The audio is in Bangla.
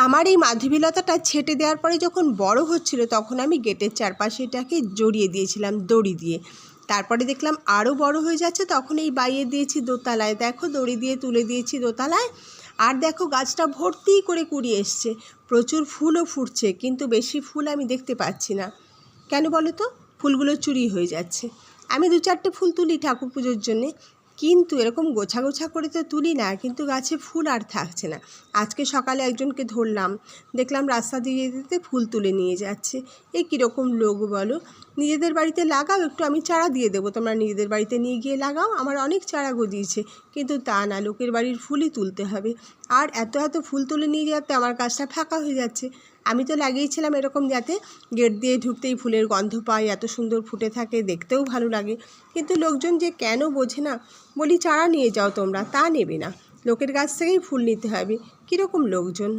আমার এই মাধবীলতাটা ছেটে দেওয়ার পরে যখন বড় হচ্ছিল তখন আমি গেটের চারপাশে এটাকে জড়িয়ে দিয়েছিলাম দড়ি দিয়ে। তারপরে দেখলাম আরও বড় হয়ে যাচ্ছে, তখন এই বাইয়ে দিয়েছি দোতলায়। দেখো দড়ি দিয়ে তুলে দিয়েছি দোতলায়। আর দেখো গাছটা ভর্তি করে কুড়ি এসছে, প্রচুর ফুলও ফুটছে, কিন্তু বেশি ফুল আমি দেখতে পাচ্ছি না। কেন বলো তো? ফুলগুলো চুরি হয়ে যাচ্ছে। আমি 2-4টে ফুল তুলি ঠাকুর পুজোর জন্যে, কিন্তু এরকম গোছা গোছা করে তো তুলি না, কিন্তু গাছে ফুল আর থাকছে না। আজকে সকালে একজনকে ধরলাম, দেখলাম রাস্তা দিয়ে যেতে ফুল তুলে নিয়ে যাচ্ছে। এ কীরকম লোক বলো? নিজেদের বাড়িতে লাগাও, একটু আমি চারা দিয়ে দেবো, তোমরা নিজেদের বাড়িতে নিয়ে গিয়ে লাগাও। আমার অনেক চারা গজিয়েছে, কিন্তু তা না, লোকের বাড়ির ফুলই তুলতে হবে। আর এত এত ফুল তুলে নিয়ে যাতে আমার কাজটা ফাঁকা হয়ে যাচ্ছে। আমি তো লাগিয়েছিলাম এরকম যাতে গেট দিয়ে ঢুকতেই ফুলের গন্ধ পাই, এত সুন্দর ফুটে থাকে, দেখতেও ভালো লাগে। কিন্তু লোকজন যে কেন বোঝে না। বলি চারা নিয়ে যাও তোমরা, তা নেবে না, লোকের কাছ থেকেই ফুল নিতে হবে। কীরকম লোকজন!